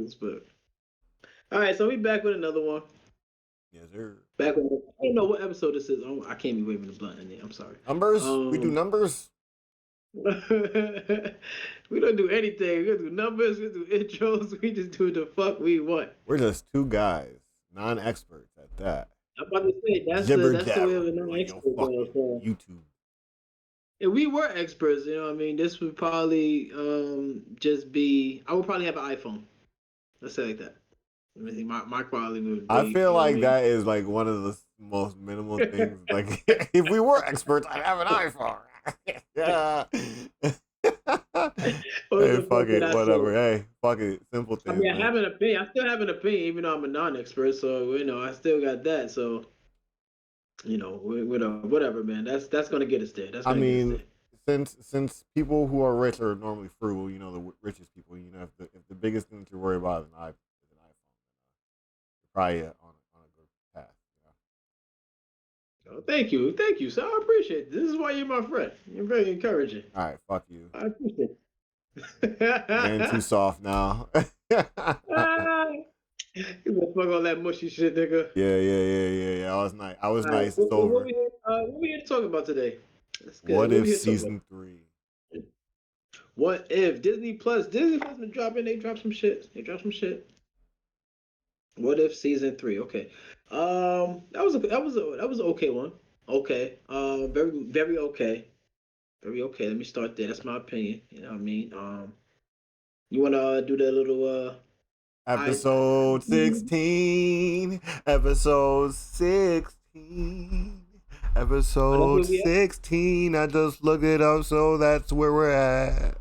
news, but all right. So we back with another one. Yes, sir. Back with I don't know what episode this is. I can't be waving the blunt in there. I'm sorry. Numbers? We do Um, numbers? we don't do anything. We don't do numbers. We do intros. We just do the fuck we want. We're just two guys, non-experts at that. I'm about to say Jibber that's the way of jabber a on your non-expert goes. fucking So YouTube. if we were experts, what I mean, this would probably just be. I would probably have an iPhone. Let's say it like that. I mean, my quality would I be. feel You know what I like mean? that is like one of the most minimal things. Like, if we were experts, I'd have an iPhone. Yeah. What Hey, the fuck fuck did it, I say? whatever. Hey, fuck it. Simple I things, mean, I man. have an opinion. I still have an opinion, even though I'm a non-expert. So I still got that. So whatever, man. That's gonna get us there. That's I gonna get us there. mean, since people who are rich are normally frugal, the richest people, if the biggest thing that you're worried about is an iPhone, you're probably on a good path. Oh, thank you, sir. I appreciate it. This is why you're my friend. You're very encouraging. All right, fuck you. I appreciate Getting too it. soft now. Ah, you gonna fuck all that mushy shit, nigga. Yeah. I was nice. I was All right, nice. It's over. what we here to talk about today? That's good. What What if we here to talk about? season 3? What if Disney Plus been dropping? They dropped some shit. They dropped some shit. What if season three? Okay. That was an okay one. Okay. Very okay. Very okay. Let me start there. That's my opinion. You know what I mean? You wanna do that little I Episode 16. Episode 16. that's Episode where we at? 16. I just looked it up, so that's where we're at.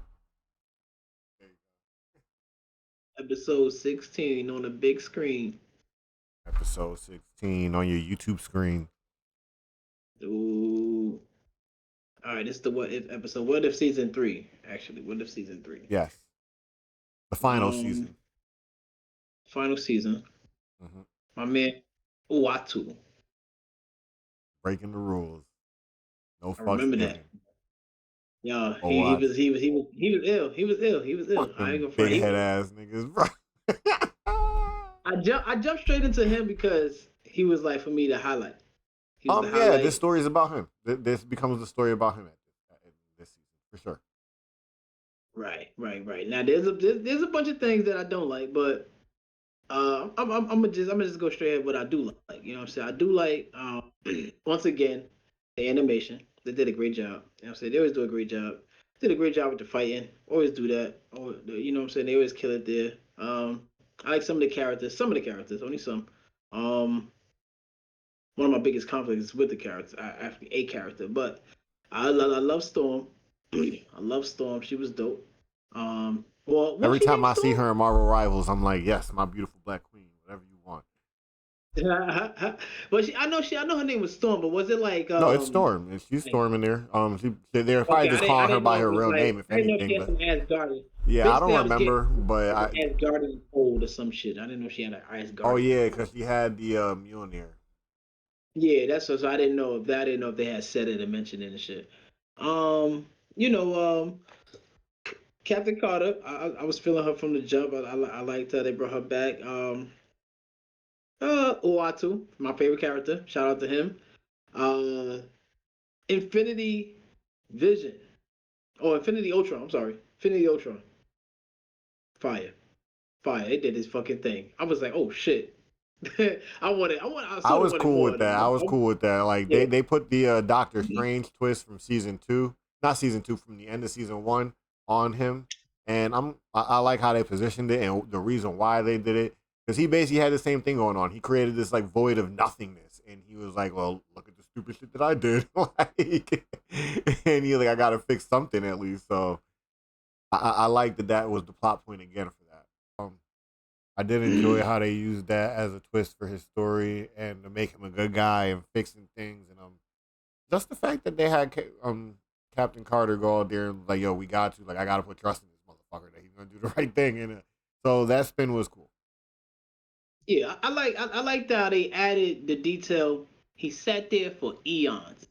Episode 16 on the big screen. Episode 16 on your YouTube screen. Ooh. All right, this is the what if episode. What if season three? Actually, what if season three? Yes. The final Um, season. final season. Mm-hmm. My man Uatu. Breaking the rules. No I fucks remember that. given. Yeah, Oh, what? he was ill. He was ill. He was ill. Fuck I ain't them gonna front. big head ass niggas, bro. I jumped straight into him because he was like for me to highlight. He was the Yeah, this highlight. story is about him. This becomes the story about him at this season, for sure. Right. Now there's a bunch of things that I don't like, but I'm gonna just go straight at what I do like. You know what I'm saying? I do like once again the animation. They did a great job. You know what I'm saying? They always do a great job. Did a great job with the fighting. Always do that. You know what I'm saying? They always kill it there. I like some of the characters. Some of the characters, only some. Um, one of my biggest conflicts is with the character. Actually, a character, but I love Storm. I love Storm. She was dope. Well, was Every she time named I see Storm? her in Marvel Rivals, I'm like, yes, my beautiful black queen, whatever you want. Well, I know her name was Storm, but was it No, it's Storm, and she's like storming there. They're probably okay, just I calling her didn't by know it her was real like name, if I didn't know she anything. had But some Asgardian. yeah, I don't Basically, I was getting remember, but like an Asgardian code or some shit. I didn't know she had an oh Asgardian yeah, code. because she had the Mjolnir. Yeah, that's what. So I didn't know if that. I didn't know if they had said it and mentioned it and shit. Um, you know, Captain Carter. I was feeling her from the jump. I liked her. They brought her back. Uatu, my favorite character. Shout out to him. Uh, Infinity Vision. Oh, Infinity Ultron. I'm sorry, Infinity Ultron. Fire, fire. It did his fucking thing. I was like, oh shit. I I sort of was wanted cool more with of that. I them. was cool with that. Like Yeah. they put the Doctor Strange twist from season 2, not season 2, from the end of season 1 on him, and I like how they positioned it and the reason why they did it, because he basically had the same thing going on. He created this like void of nothingness, and he was like, "Well, look at the stupid shit that I did," like, and he like, "I gotta fix something at least." So I like that was the plot point again for that. I did enjoy how they used that as a twist for his story and to make him a good guy and fixing things. And just the fact that they had Captain Carter go out there and like, yo, we got to, like, I got to put trust in this motherfucker that he's gonna do the right thing. And so that spin was cool. Yeah, I like how they added the detail. He sat there for eons.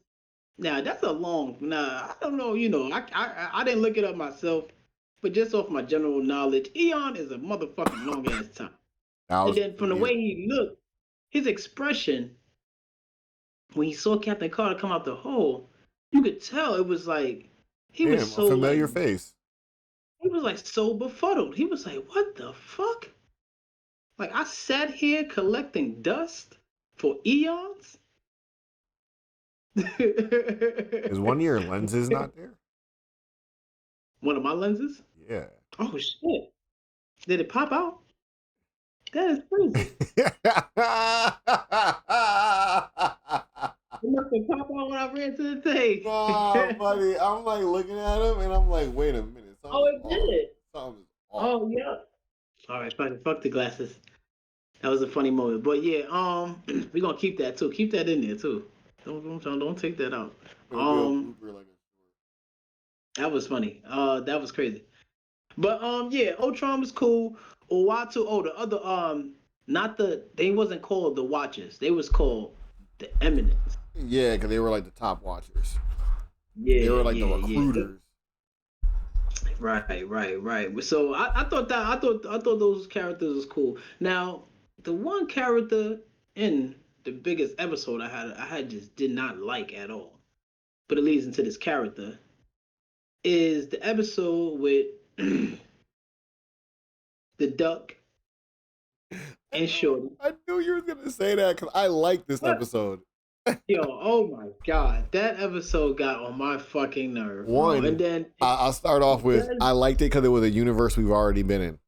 Now that's a long. Nah, I don't know. I didn't look it up myself, but just off my general knowledge, Eon is a motherfucking long ass time. And then from the Yeah. way he looked, his expression when he saw Captain Carter come out the hole, you could tell it was like he was Damn, a so like familiar face. he was like so befuddled. He was like, "What the fuck?" Like I sat here collecting dust for eons. Is one of your lenses not there? One of my lenses. Yeah. Oh shit! Did it pop out? That is crazy. It must have popped out when I ran to the thing. Nah, buddy. I'm like looking at him and I'm like, wait a minute. Oh, Something's it off. did. Something's off. Oh yeah. All right, fuck the glasses. That was a funny moment. But yeah, we're gonna keep that too. Keep that in there too. Don't take that out. It'll be a blooper like a That was funny. That was crazy. But yeah, Ultron was cool. Uatu, oh, the other not they wasn't called the Watchers. They was called the Eminence. Yeah, because they were like the top watchers. Yeah, They were like the yeah. recruiters. Right. So I thought I thought those characters was cool. Now, the one character in the biggest episode I had just did not like at all. But it leads into this character is the episode with the duck and Shorty. I knew you were gonna say that because I like this What? episode. Yo, oh my god, that episode got on my fucking nerve, bro. And One, then I'll start off with then, I liked it because it was a universe we've already been in.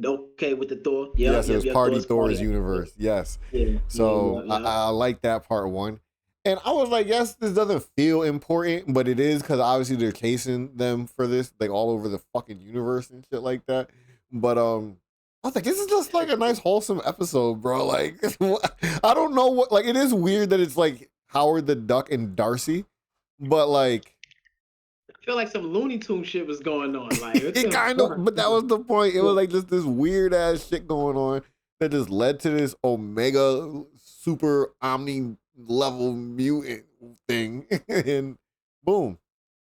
okay with the Thor. Yes, it was Party Thor's party. universe. Yes. Yeah. So I like that part one. And I was like, yes, this doesn't feel important, but it is because obviously they're chasing them for this, like all over the fucking universe and shit like that. But I was like, this is just like a nice wholesome episode, bro. Like I don't know what like it is weird that it's like Howard the Duck and Darcy, but like I feel like some Looney Tune shit was going on. Like it kind of, but that was the point. It was like just this weird ass shit going on that just led to this Omega super omni level mutant thing, and boom.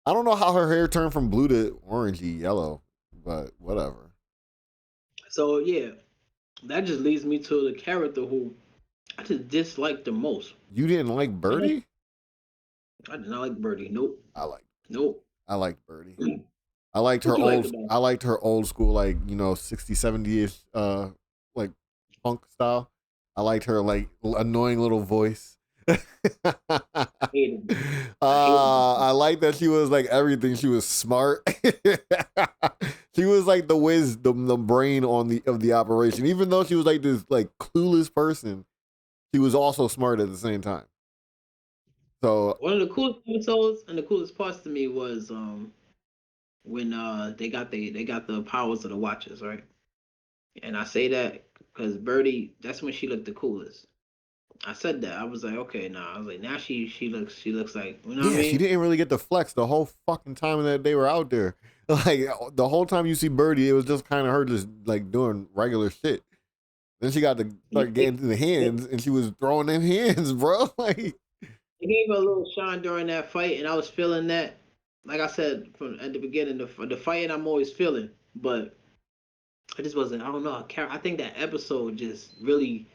I don't know how her hair turned from blue to orangey yellow, but whatever. So yeah, that just leads me to the character who I just disliked the most. You didn't like Birdie? I did not like Birdie. Nope. Nope. I liked Birdie. I liked her What you old. like about her? I liked her old school, like 60, 70ish, like punk style. I liked her like annoying little voice. Hated her. I like that she was like everything. She was smart. She was like the wisdom, the brain of the operation. Even though she was like this like clueless person, she was also smart at the same time. So One of the coolest episodes and the coolest parts to me was when they got the powers of the Watchers, right? And I say that because Birdie, that's when she looked the coolest. I said that. I was like, okay, nah. I was like, now she looks like, you know what I yeah, she mean? didn't really get the flex the whole fucking time that they were out there. Like the whole time you see Birdie, it was just kind of her just like doing regular shit. Then she got to start getting to the hands, and she was throwing them hands, bro. Like It gave her a little shine during that fight, and I was feeling that. Like I said from at the beginning, the fighting I'm always feeling, but I just wasn't. I don't know. I think that episode just really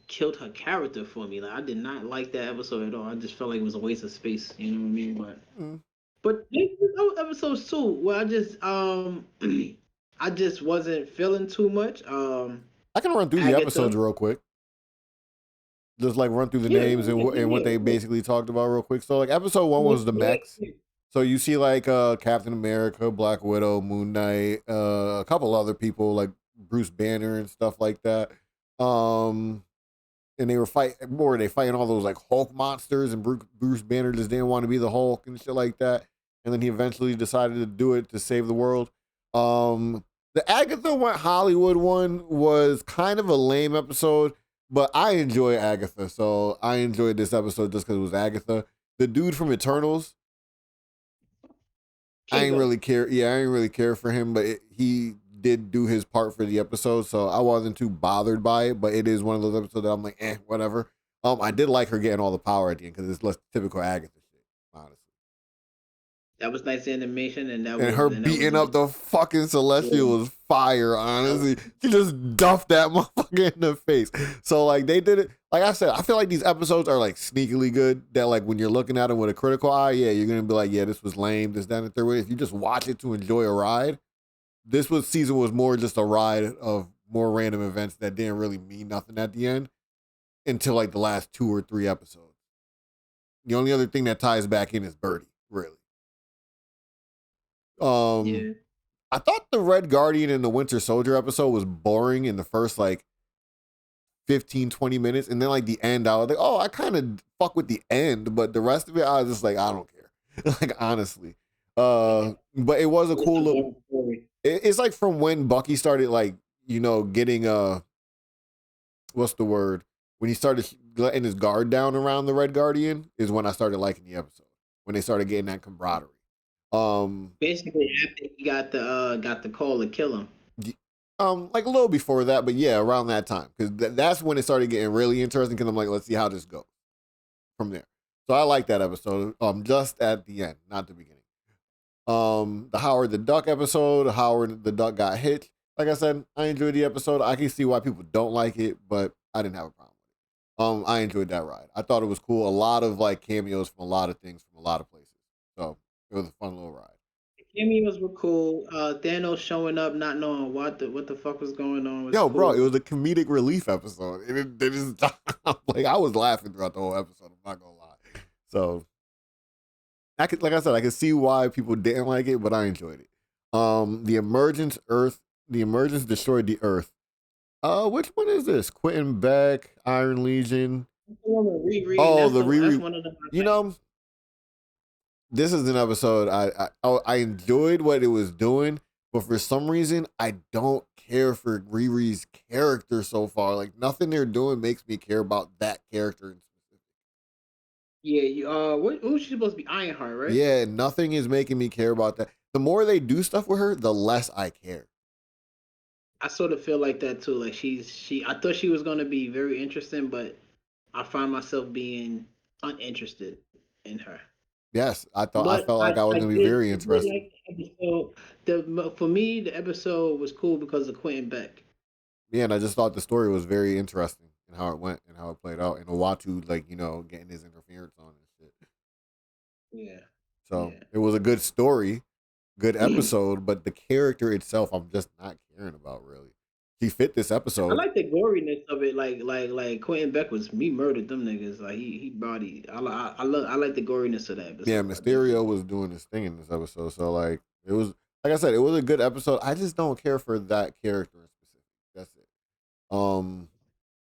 killed her character for me. Like I did not like that episode at all. I just felt like it was a waste of space. You know what I mean? But there's other episodes too where I just I just wasn't feeling too much. I can run through the Agatha. episodes real quick. Just like run through the names and what they basically talked about real quick. So like episode 1 was the mechs. So you see like Captain America, Black Widow, Moon Knight, a couple other people like Bruce Banner and stuff like that. And they were fighting all those like Hulk monsters, and Bruce Banner just didn't want to be the Hulk and shit like that. And then he eventually decided to do it to save the world. The Agatha went Hollywood one was kind of a lame episode, but I enjoy Agatha, so I enjoyed this episode just because it was Agatha. The dude from Eternals, I ain't really care. Yeah, I ain't really care for him, but he did do his part for the episode, so I wasn't too bothered by it. But it is one of those episodes that I'm like, whatever. I did like her getting all the power at the end because it's less typical Agatha shit, honestly. That was nice animation, and And her that was beating up like, the fucking Celestial yeah, was fire, that was, honestly. She just duffed that motherfucker in the face. So, like, they did it. Like I said, I feel like these episodes are, like, sneakily good. That, like, when you're looking at them with a critical eye, yeah, you're going to be like, yeah, this was lame, this, that, and the third way. If you just watch it to enjoy a ride, season was more just a ride of more random events that didn't really mean nothing at the end until, like, the last 2 or 3 episodes. The only other thing that ties back in is Birdie, really. Um, yeah. I thought the Red Guardian and the Winter Soldier episode was boring in the first like 15, 20 minutes. And then like the end, I was like, oh, I kind of fuck with the end. But the rest of it, I was just like, I don't care. Like, honestly. But it was a It's a cool look. boring story. It's like from when Bucky started like, getting what's the word? When he started letting his guard down around the Red Guardian is when I started liking the episode. When they started getting that camaraderie. Um, Basically, after he got the call to kill him. like a little before that, but yeah, around that time, because that's when it started getting really interesting. Because I'm like, let's see how this goes from there. So I like that episode. Just at the end, not the beginning. The Howard the Duck episode. Howard the Duck got hit. Like I said, I enjoyed the episode. I can see why people don't like it, but I didn't have a problem with it. I enjoyed that ride. I thought it was cool. A lot of like cameos from a lot of things from a lot of places. So it was a fun little ride. The cameos were cool. Thanos showing up, not knowing what the fuck was going on, was Yo, bro, it cool. was a comedic relief episode. It didn't stop. Like I was laughing throughout the whole episode. I'm not gonna lie. So I could, like I said, I could see why people didn't like it, but I enjoyed it. The emergence destroyed the Earth. Which one is this? Quentin Beck, Iron Legion. That's the one with Riri, and Oh, the that's Riri. one of the You highlights. know, this is an episode I enjoyed what it was doing, but for some reason I don't care for Riri's character so far. Like nothing they're doing makes me care about that character in specific. Yeah, who's she supposed to be? Ironheart, right? Yeah, nothing is making me care about that. The more they do stuff with her, the less I care. I sort of feel like that too. Like she. I thought she was gonna be very interesting, but I find myself being uninterested in her. Yes, I But felt like I was gonna be very I did interested. like the episode. For me, the episode was cool because of Quentin Beck. Yeah, and I just thought the story was very interesting and how it went and how it played out, and Owatu like getting his interference on and shit. Yeah, So yeah. it was a good story, good episode, but the character itself, I'm just not caring about really. He fit this I episode. like the goriness of it. Like Quentin Beck was me murdered them niggas. Like he body. I like the goriness of that Yeah, episode. I did Mysterio too. was doing his thing in this episode, so like it was like I said, it was a good episode. I just don't care for that character in specific. That's it. Um,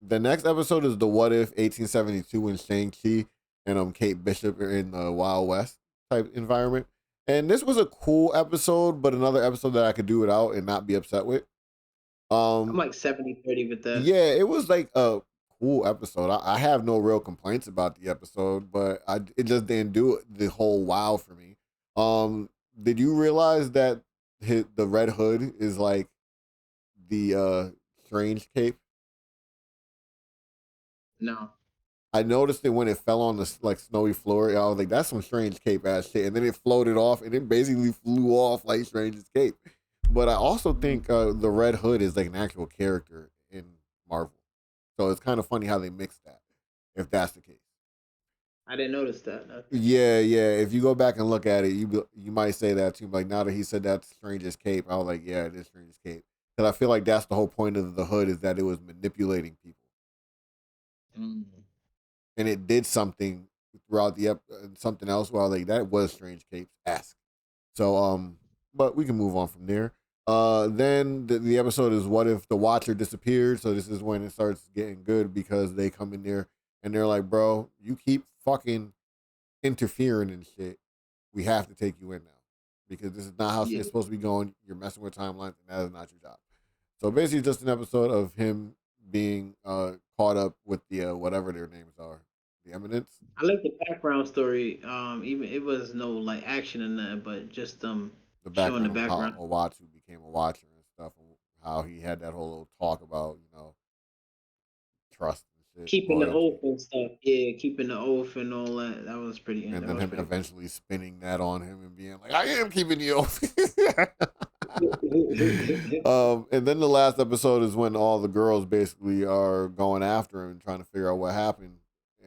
the next episode is the What If 1872 when Shang-Chi and Kate Bishop are in the Wild West type environment. And this was a cool episode, but another episode that I could do without and not be upset with. I'm Um, like 70-30 with that. yeah, it was like a cool episode. I have no real complaints about the episode, but it just didn't do the whole wow for me. Um, did you realize that the Red Hood is like the strange cape? No, I noticed it when it fell on the like snowy floor. I was like, "That's some strange cape ass shit." And then it floated off, and it basically flew off like Strange's cape. But I also mm, think the Red Hood is like an actual character in Marvel, so it's kind of funny how they mixed that. If that's the case, I didn't notice that. Okay. yeah, yeah. If you go back and look at it, you might say that too. Like now that he said that's Strange's cape, I was like, "Yeah, it is Strange's cape," because I feel like that's the whole point of the hood is that it was manipulating people. Mm. And it did something throughout the something else while like that was Strange Capes esque. So but we can move on from there. Then the episode is what if the Watcher disappeared? So this is when it starts getting good because they come in there and they're like, bro, you keep fucking interfering and shit. We have to take you in now because this is not how Yeah, shit's supposed to be going. You're messing with timelines, and that is not your job. So basically, just an episode of him being caught up with the whatever their names are, the Eminence, I like the background story. Even it was no like action in that, but just the showing the background of how background. Owatu became a Watcher and stuff, and how he had that whole little talk about trust it, keeping the oath loyalty, and stuff. Yeah, keeping the oath and all that. That was pretty. and That then was him pretty cool. eventually spinning that on him and being like, "I am keeping the oath." And then the last episode is when all the girls basically are going after him and trying to figure out what happened.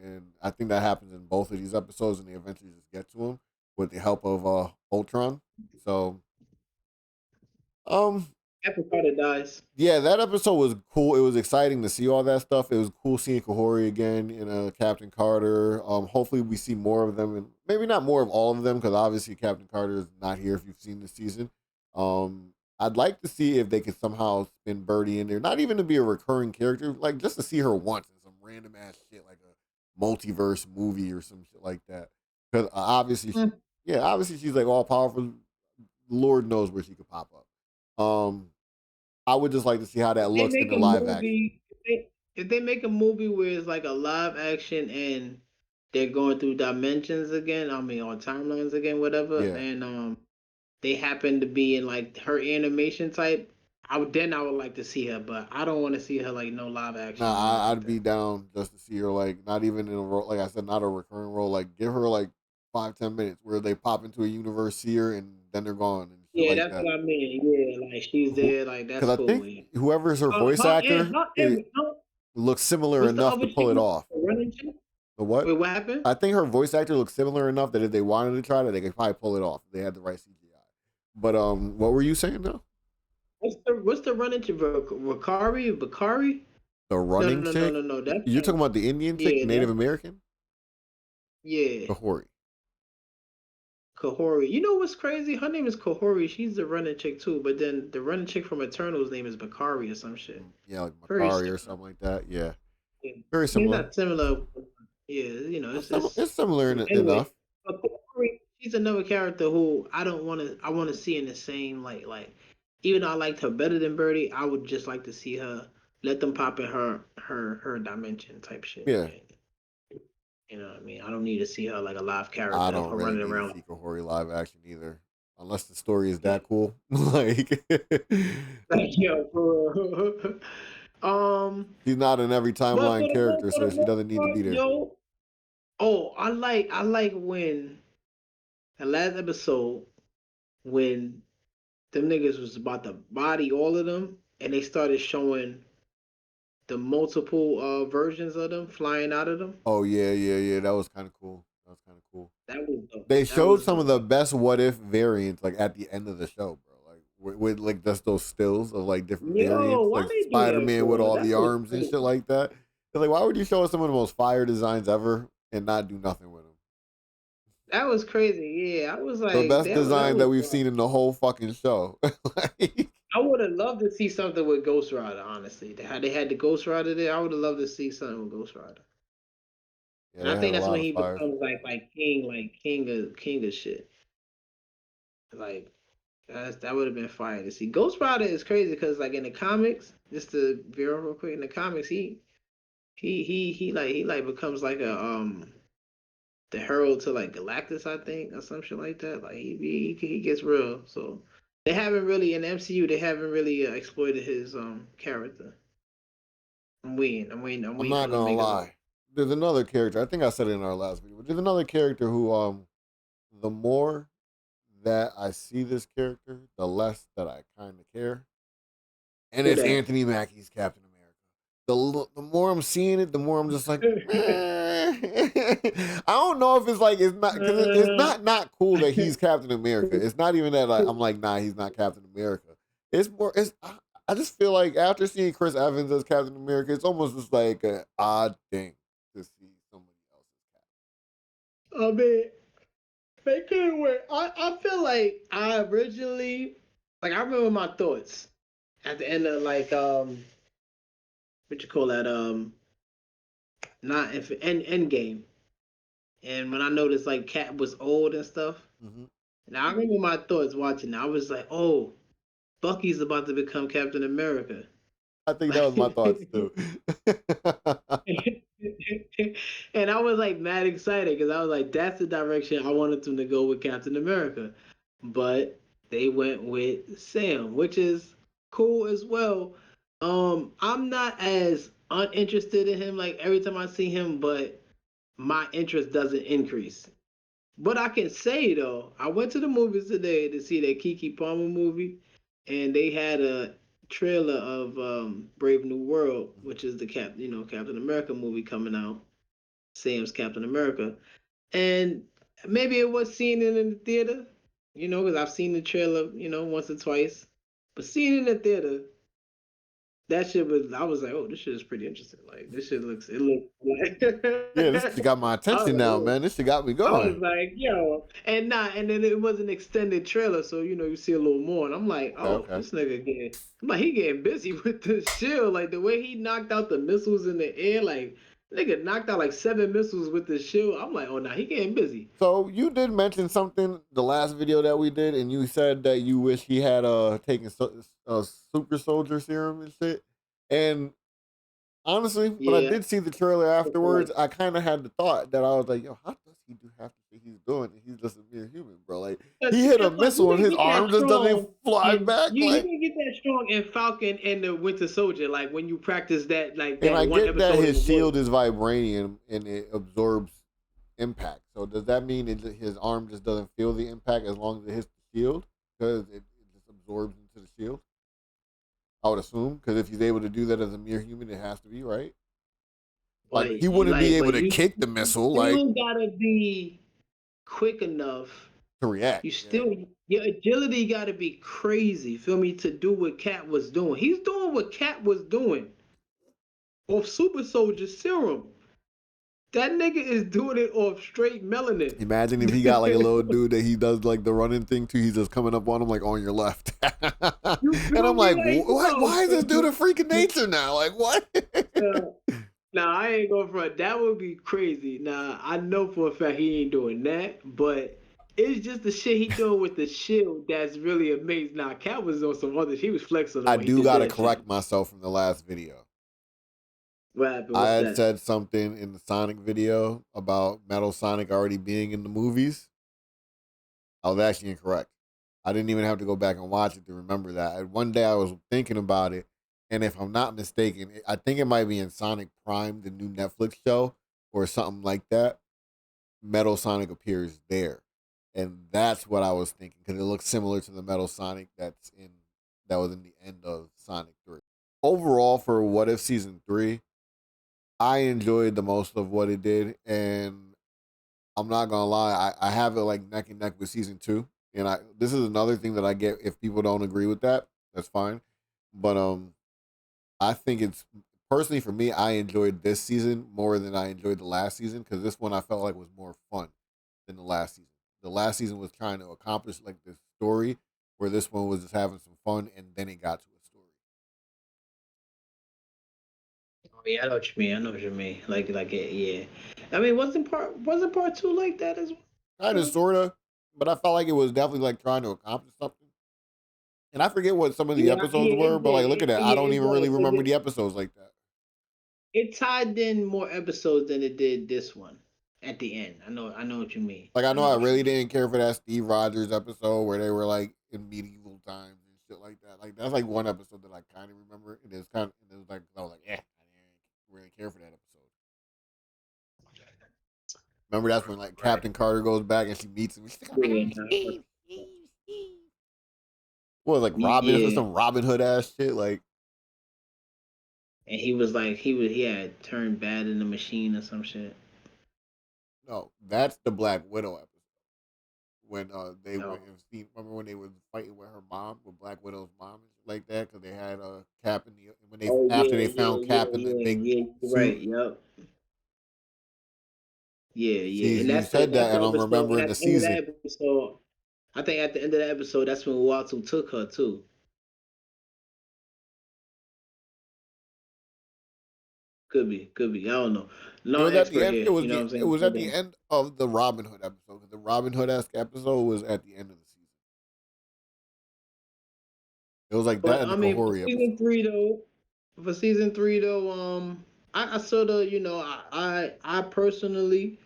And I think that happens in both of these episodes, and they eventually just get to him with the help of Ultron. So, um, After Carter dies. yeah, that episode was cool. It was exciting to see all that stuff. It was cool seeing Kahori again in Captain Carter. Hopefully we see more of them, and maybe not more of all of them because obviously Captain Carter is not here. If you've seen this season, I'd like to see if they could somehow spin Birdie in there. Not even to be a recurring character, like just to see her once in some random ass shit, like a multiverse movie or some shit like that. Because obviously, Hmm. yeah, obviously she's like all powerful. Lord knows where she could pop up. I would just like to see how that If they looks in make the a live action. movie, if they make a movie where it's like a live action and they're going through dimensions again, I mean, or timelines again, whatever, Yeah. and they happen to be in like her animation type, I would like to see her, but I don't want to see her like no live action or Nah, nothing like I'd be that. down just to see her like not even in a role, like I said, not a recurring role. Like give her like 5-10 minutes where they pop into a universe, see her, and then they're gone and shit Yeah, like that's that. what I mean. Yeah, like she's there, like Because that's I cool. think Yeah. whoever's her voice actor, it looks similar What's the enough other to chick? pull it off. The running chick? The what? Wait, what happened? I think her voice actor looks similar enough that if they wanted to try that, they could probably pull it off. If they had the right CGI. But what were you saying though? What's the running chick? Bakari? Bakari? The No, running no, no, chick? no, no. That's You're talking about the Indian chick, the yeah, Native that's American? yeah. Kahori. Kahori. You know what's crazy? Her name is Kahori. She's the running chick too. But then the running chick from Eternals name is Bakari or some shit. Yeah, like Very Macari or similar. something like that. Yeah, Yeah. very I mean, similar. not similar. Yeah, you know, It's similar anyway. enough. But Kahori, she's another character who I don't want to. I want to see in the same like. Even though I liked her better than Birdie, I would just like to see her. Let them pop in her dimension type shit. Yeah, And, you know what I mean? I don't need to see her like a live I character of don't her really running need to around. see Kahori live action either, unless the story is Yeah. that cool. Like, Like yo, bro. she's not an every But timeline character, for so the she most doesn't need to part, be there. yo. Oh, I like when the last episode when them niggas was about to body all of them, and they started showing the multiple versions of them flying out of them. Oh yeah, yeah, yeah. That was kind of cool. That was kind of cool. That was dope. They That showed was some of dope. the best what if variants like at the end of the show, bro. Like with like just those stills of like different Yo, variants, why like they do Spider that Man with for? all That the was arms and shit crazy. like that. They're like, why would you show us some of the most fire designs ever and not do nothing with them? That was crazy. Yeah, I was The like, best that design that was we've wild. seen in the whole fucking show. Like, I would have loved to see something with Ghost Rider. Honestly, they had the Ghost Rider there. I would have loved to see something with Ghost Rider. yeah, And they I had think a that's lot when of he fire becomes shit. like king of shit. Like that would have been fire to see. Ghost Rider is crazy because like in the comics, just to veer off real quick, in the comics he becomes like a the herald to like Galactus, I think, or some shit like that. Like he gets real. So they haven't really in the MCU. They haven't really exploited his character. I'm waiting. I'm waiting. I'm I'm waiting for not them to gonna make us. lie. There's another character. I think I said it in our last video, but there's another character who the more that I see this character, the less that I kind of care. And Who it's that? Anthony Mackie's Captain America. The more I'm seeing it, the more I'm just like, I don't know if it's like it's not because it's not cool that he's Captain America. It's not even that I'm like, nah, he's not Captain America. It's more. I just feel like after seeing Chris Evans as Captain America, it's almost just like an odd thing to see somebody else I mean, they couldn't wait. I feel like I originally, like I remember my thoughts at the end of like what you call that not if end game, and when I noticed like Cap was old and stuff. as Captain. And I remember my thoughts watching. I was like, oh, Bucky's about to become Captain America. I think that was my thoughts Like, too. and I was like mad excited because I was like, that's the direction I wanted them to go with Captain America. But they went with Sam, which is cool as well. I'm not as uninterested in him like every time I see him, but my interest doesn't increase. But I can say though, I went to the movies today to see that Kiki Palmer movie, and they had a trailer of Brave New World, which is the Captain America movie coming out. Sam's Captain America, and maybe it was seeing it in the theater, because I've seen the trailer, once or twice, but seeing it in the theater, that shit was. I was like, oh, this shit is pretty interesting. Like this shit looks. It looks Yeah, this shit like. got my I was attention like, now, oh. man. This shit got me I was going. like, yo, and then it was an extended trailer, so you see a little more, and I'm like, Okay, oh, okay. this nigga getting, I'm like, he getting busy with the shield, like the way he knocked out the missiles in the air, like nigga knocked out like 7 missiles with the shield. I'm like, oh, nah, he getting busy. So you did mention something the last video that we did, and you said that you wish he had taken super soldier serum and shit. And honestly, when I Yeah, did see the trailer like afterwards, I kind of had the thought that I was like, yo, how does he do half the shit he's doing? And he's just a mere human, bro. Like he hit a because like he missile and didn't his get that arm just doesn't even strong, fly and back. he Like, didn't get that strong in Falcon and the Winter Soldier, like when you practice that, like and that I one get that episode in his the shield woods. is vibranium and it absorbs impact. So does that mean his arm just doesn't feel the impact as long as it hits the shield because it just absorbs into the shield? I would assume because if he's able to do that as a mere human, it has to be right. Like he wouldn't be able But to you kick the missile like still gotta be quick enough. to react. You Yeah, still Your agility gotta be crazy, feel me, to do what Cap was doing. He's doing what Cap was doing off Super Soldier Serum. That nigga is doing it off straight melanin. imagine if he got like a little dude that he does like the running thing to. He's just coming up on him like on your left, You and I'm feel me? like, Like, what? Why is this dude a freak of yo. nature now? Like what? Nah, I ain't going front. That would be crazy. Nah, I know for a fact he ain't doing that, but it's just the shit he doing with the shield that's really amazing. Nah, Cat was on some other. He was flexing on I when he do did gotta that shit. correct myself from the last video. What happened? I What's had that? said something in the Sonic video about Metal Sonic already being in the movies. I was actually incorrect. I didn't even have to go back and watch it to remember that. And one day I was thinking about it, and if I'm not mistaken, I think it might be in Sonic Prime, the new Netflix show, or something like that. Metal Sonic appears there, and that's what I was thinking because it looks similar to the Metal Sonic that was in the end of Sonic 3. Overall, for What If Season 3, I enjoyed the most of what it did, and I'm not gonna lie, I have it like neck and neck with season two. And this is another thing that I get if people don't agree with that, that's fine. But I think it's personally for me, I enjoyed this season more than I enjoyed the last season because this one I felt like was more fun than the last season. The last season was trying to accomplish like this story, where this one was just having some fun and then it got to a story. Oh, yeah, I know what you mean. I know what you mean. Yeah. I mean, wasn't part two like that as Kind of well? sorta, but I felt like it was definitely like trying to accomplish something. And I forget what some of the Yeah, episodes yeah, were, it but like, did. look at that. I Yeah, don't it even really was because remember the episodes like that. it tied in more episodes than it did this one at the end. I know what you mean. Like, I I know know I what you really mean. didn't care for that Steve Rogers episode where they were like in medieval times and shit like that. Like, that's like one episode that I kind of remember. It was like, I was like, I didn't really care for that episode. Remember, that's when like Right. Captain Carter goes back and she meets him. She's like, oh my Yeah. God, Steve, Steve, Steve. What, like Robin, Yeah. some Robin Hood ass shit? Like, And he was like he had turned bad in the machine or some shit. no, that's the Black Widow episode. When they Oh. went and see, remember when they was fighting with her mom, with Black Widow's mom and shit like that, because they had Cap in the when they Oh after yeah, they yeah, found yeah, Cap in the yeah, big yeah. You're suit. right. Yep. Yeah, She yeah. And you said that's that, the and I'm episode. And remembering at the the end of season. that episode, I think at the end of that episode, that's when Watu took her too. Could be, could be. I don't know. It No was at the expert end. here. You know what I'm It saying? was at the end of the Robin Hood episode. 'Cause the Robin Hood esque episode was at the end of the season. It was like that But and the I mean, Kahori episode. for season three though, I sort of, I personally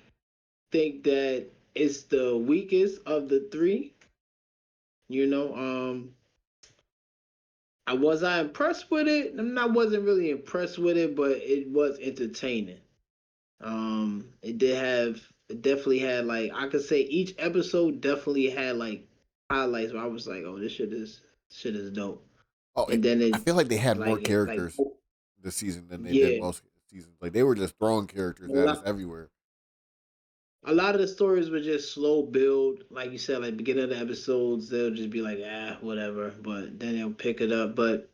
think that it's the weakest of the three. You know, I impressed with it? I wasn't really impressed with it, but it was entertaining. It definitely had like I could say each episode definitely had like highlights where I was like, oh, shit is dope. Oh, And then I feel like they had more it like characters this season than they did yeah, most seasons. Like they were just throwing characters a at us lot everywhere. a lot of the stories were just slow build, like you said, like beginning of the episodes they'll just be like whatever, but then they'll pick it up. But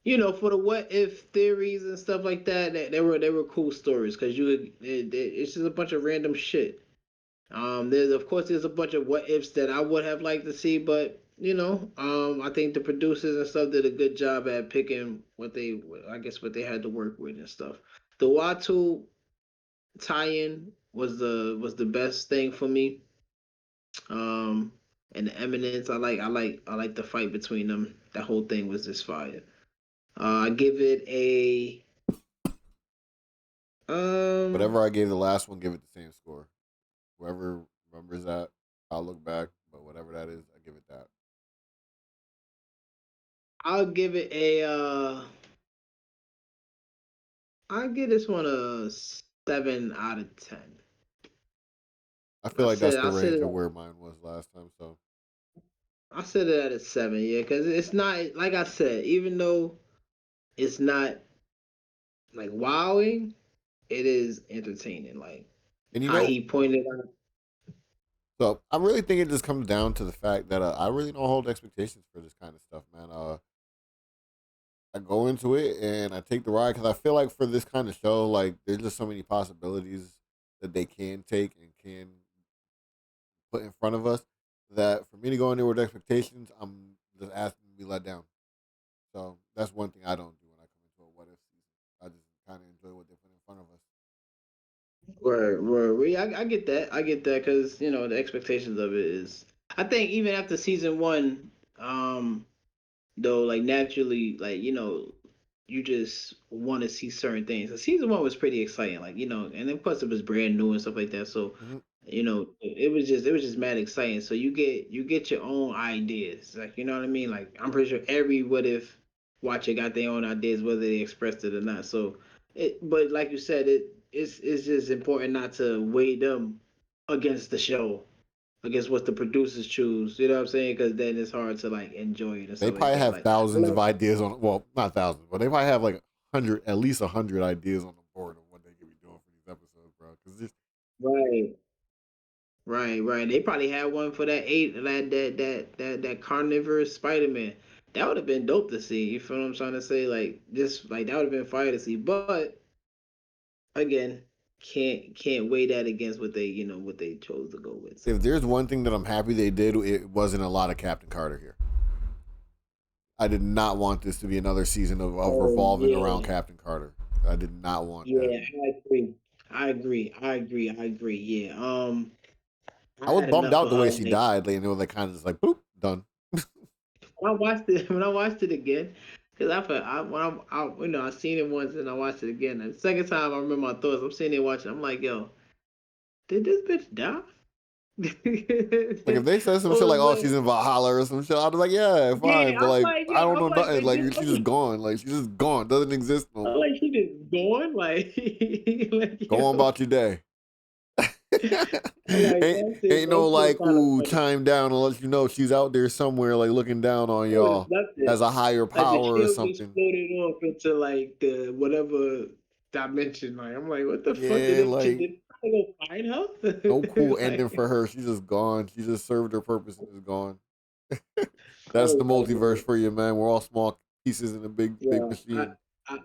for the what if theories and stuff like that, they were cool stories because it's just a bunch of random shit. There's a bunch of what ifs that I would have liked to see, but I think the producers and stuff did a good job at picking I guess what they had to work with and stuff. The Watu tie-in was the best thing for me. Um, and the Eminence, I like the fight between them. That whole thing was just fire. I give it a um. Whatever I gave the last one, give it the same score. Whoever remembers that, I'll look back. But whatever that is, I give it that. I'll give it a I'll give this one a 7 out of 10. I feel I like that's said the I said range it of where mine was last time. So I said it at a 7, yeah, because it's not like I said, even though it's not like wowing, it is entertaining. Like and how he pointed out. so I really think it just comes down to the fact that I really don't hold expectations for this kind of stuff, man. I go into it and I take the ride because I feel like for this kind of show, like there's just so many possibilities that they can take and can put in front of us that for me to go in there with expectations, I'm just asking to be let down. So that's one thing I don't do when I come into a what if season. I just kind of enjoy what they put in front of us. Where I get that. I get that because the expectations of it is. I think even after season one, though, like naturally, like you just want to see certain things. So season one was pretty exciting, like and of course it was brand new and stuff like that. So Mm-hmm. it was just mad exciting. So you get your own ideas, like what I mean. Like I'm pretty sure every what if watcher got their own ideas, whether they expressed it or not. So but like you said, it's just important not to weigh them against the show, against what the producers choose. You know what I'm saying? Because then it's hard to like enjoy it and They stuff like probably that. have Like thousands of ideas on. Well, not thousands, but they probably have like hundred, at least 100 ideas on the board of what they could be doing for these episodes, bro. Because just right, right. They probably had one for that carnivorous Spider-Man. That would have been dope to see. You feel what I'm trying to say? Like just like that would have been fire to see. But again, can't weigh that against what they chose to go with. if So. there's one thing that I'm happy they did, it wasn't a lot of Captain Carter here. I did not want this to be another season of Oh revolving around yeah, Captain Carter. I did not want that. yeah. I agree. Yeah. I I was had bummed enough out of the way her. she Like died, like, and it was like kind of just like boop, done. when I watched it again, because I seen it once and I watched it again. And the second time I remember my thoughts. I'm sitting there watching. I'm like, yo, did this bitch die? Like if they said some shit Oh like, "Oh, no. she's in Valhalla" or some shit, I'd be like, "Yeah, fine," Yeah, but I'm like like, I yo, don't I'm know like, nothing. man, Like this she's just gone. Like she's just gone. Doesn't exist no I'm more. like, she just going, like, like, Go on yo, about your day. I'm like, ain't ain't no that shit like kind of ooh funny. chime down unless you know she's out there somewhere like looking down on It was y'all nothing. as a higher Like the power or shield just something. floated off into like the whatever dimension. Like I'm like, what the fuck did Yeah, this kid like did? I go find no cool her? ending Like, for her. She's just gone. She just served her purpose and is gone. I That's the was like, multiverse for you, man. We're all small pieces in a big yeah, machine. I,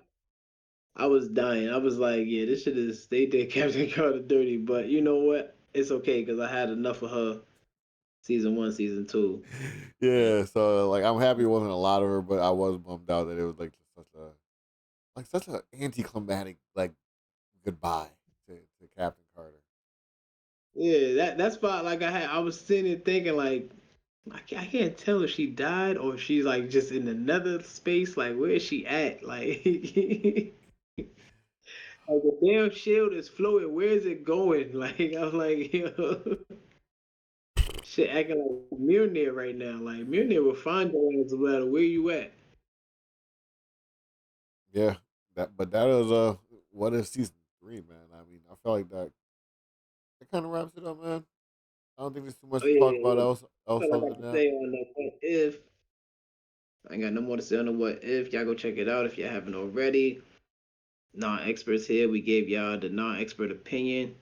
I was dying. I was like, yeah, this shit is they did Captain Carter dirty, but you know what? It's okay because I had enough of her season one, season two. Like, Yeah, so like I'm happy it wasn't a lot of her, but I was bummed out that it was like just such a anticlimactic like goodbye to Captain Carter. yeah, that's why like I was sitting there thinking like I can't tell if she died or if she's like just in another space. Like where is she at? Like like the damn shield is floating. Where is it going? Like I'm like, yo, shit acting like Mjolnir right now. Like Mjolnir will find your ass no matter where you at. Yeah, but that is what if season 3, man. I mean, I feel like that kind of wraps it up, man. I don't think there's too much Oh to yeah, talk yeah, about yeah. else That's all I other got than to that. say on the what if. I ain't got no more to say on the what if. Y'all go check it out if you haven't already. Non-experts here. We gave y'all the non-expert opinion.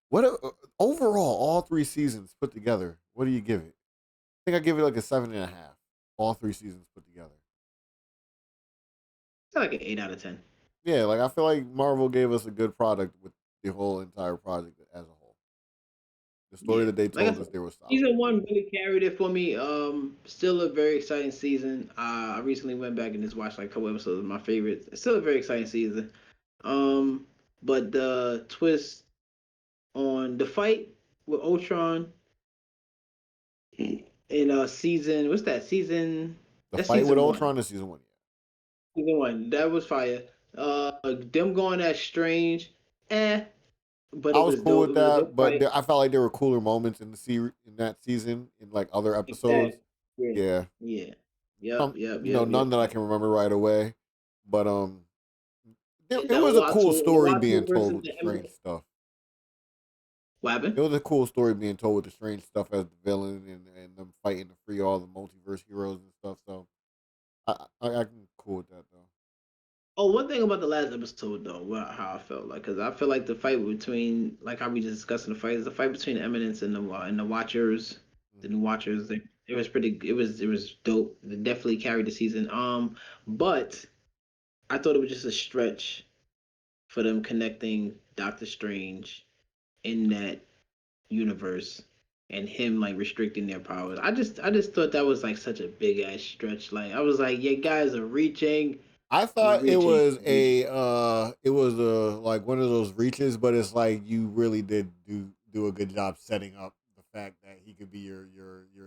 What overall all 3 seasons put together? What do you give it? I think I give it like a 7.5. All 3 seasons put together. It's like an 8 out of 10. Yeah, like I feel like Marvel gave us a good product with the whole entire project as a whole. The story Yeah, that they like I told said, us there was solid. season one really carried it for me. Still a very exciting season. I recently went back and just watched like a couple episodes of my favorites. It's still a very exciting season. Um, but the twist on the fight with Ultron in season what's that season? The That's fight with season one. Ultron is season 1. Season one. That was fire. Them going at Strange, eh? But I it was was cool dope. with It was a that, dope but fight. I felt like there were cooler moments in the in that season in like other episodes. Exactly. Yeah. Yeah, Yeah. Yep. Yep. Yep. Yep. none that I can remember right away, but And it the was a cool Uatu story being told versus with the the strange Emerald. stuff. What It happened? was a cool story being told with the strange stuff as the villain and them fighting to free all the multiverse heroes and stuff. So I can cool with that though. Oh, one thing about the last episode though, how I felt like, because I feel like the fight between, like how we just discussing the fight, is the fight between the Eminence and the Watchers, the new Mm-hmm. Watchers. It was pretty. It was dope. It definitely carried the season. But I thought it was just a stretch for them connecting Doctor Strange in that universe and him like restricting their powers. I just thought that was like such a big ass stretch. Like I was like, yeah, guys are reaching. I You're thought reaching. it was a like one of those reaches, but it's like you really did do a good job setting up the fact that he could be your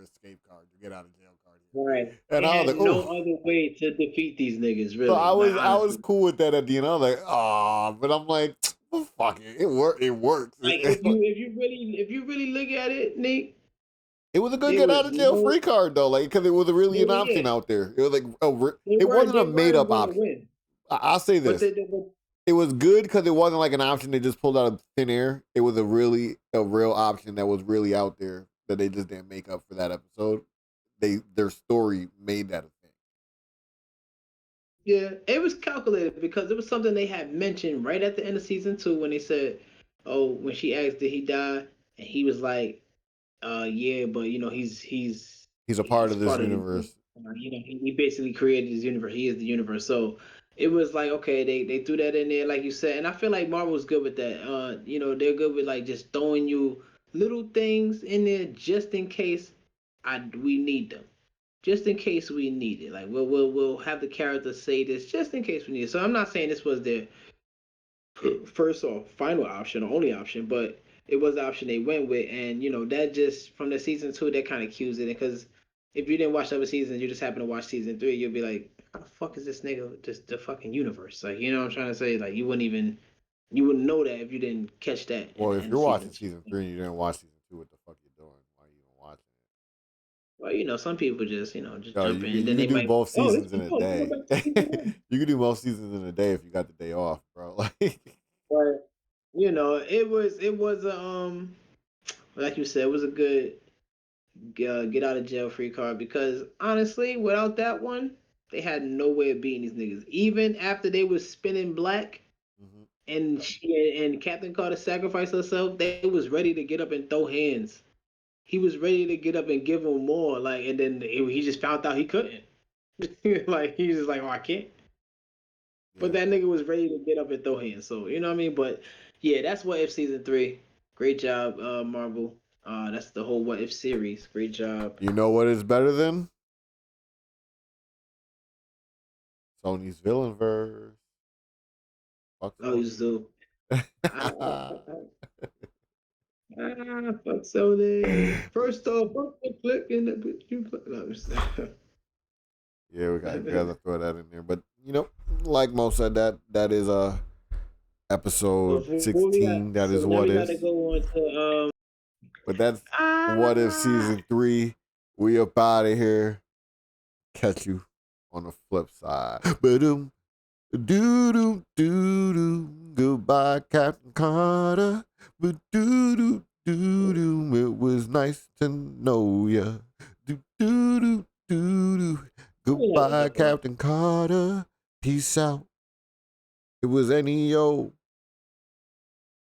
escape card, your get out of jail card Right. here. And They I was had like, no oh. other way to defeat these niggas, So really. Like I was honestly. cool with that at the end. I was like, oh, but I'm like, well, fuck it, it works. Like if you really look at it, Nick, It was a good there get out was of jail no free card though, like because it was really an yeah, option out there. It was like they it weren't wasn't a they made weren't up gonna option. win. I'll say But this: it was good because it wasn't like an option they just pulled out of thin air. It was a real option that was really out there that they just didn't make up for that episode. Their story made that a thing. yeah, it was calculated because it was something they had mentioned right at the end of season two when they said, "Oh, when she asked did he die," and he was like, yeah, but He's a part he's of this part of the universe. he basically created his universe. He is the universe. So it was like okay, they threw that in there like you said, and I feel like Marvel's good with that. They're good with like just throwing you little things in there just in case we need them. Just in case we need it, like we'll have the character say this just in case we need it. So I'm not saying this was their first or final option or only option, but it was the option they went with, and that just from the season two that kind of cues it. Because if you didn't watch the other seasons, you just happen to watch season three, you'll be like, "How the fuck is this nigga just the fucking universe?" Like what I'm trying to say. Like you wouldn't know that if you didn't catch that in Well, the if end of you're season watching two. season 3 and you didn't watch season 2, what the fuck you doing? Why are you even watching Well, some people just it? No, jump in, and you then could they do might, both oh, this seasons in is a cool. Let's go day. back to season one. You could do most seasons in a day if you got the day off, bro. Like, But it was like you said, it was a good get out of jail free card because honestly, without that one, they had no way of beating these niggas. Even after they was spinning black mhm. and Captain Carter sacrificed herself, they was ready to get up and throw hands. He was ready to get up and give him more, like, and then he just found out he couldn't. Like he was just like, oh, I can't. But Yeah. that nigga was ready to get up and throw hands. So you know what I mean. But yeah, that's What If season three. Great job, Marvel. That's the whole What If series. Great job. You know what is better than Sony's villain verse? Fuck Oh, you Sony. still. Ah, fuck Sony. First off, fuck the click and the bitch you click. No, Yeah, we gotta throw that in there. But like Mo said, that is so episode for we got, 16. That so is now what we got to ifs. go on to But that's what if ah. season 3. We up out of here. Catch you on the flip side. Boom. Do do do do. Goodbye, Captain Carter. But do do do do. It was nice to know ya. Do do do do do. I really like that Goodbye, episode. Captain Carter. Peace out. It was N.E.O.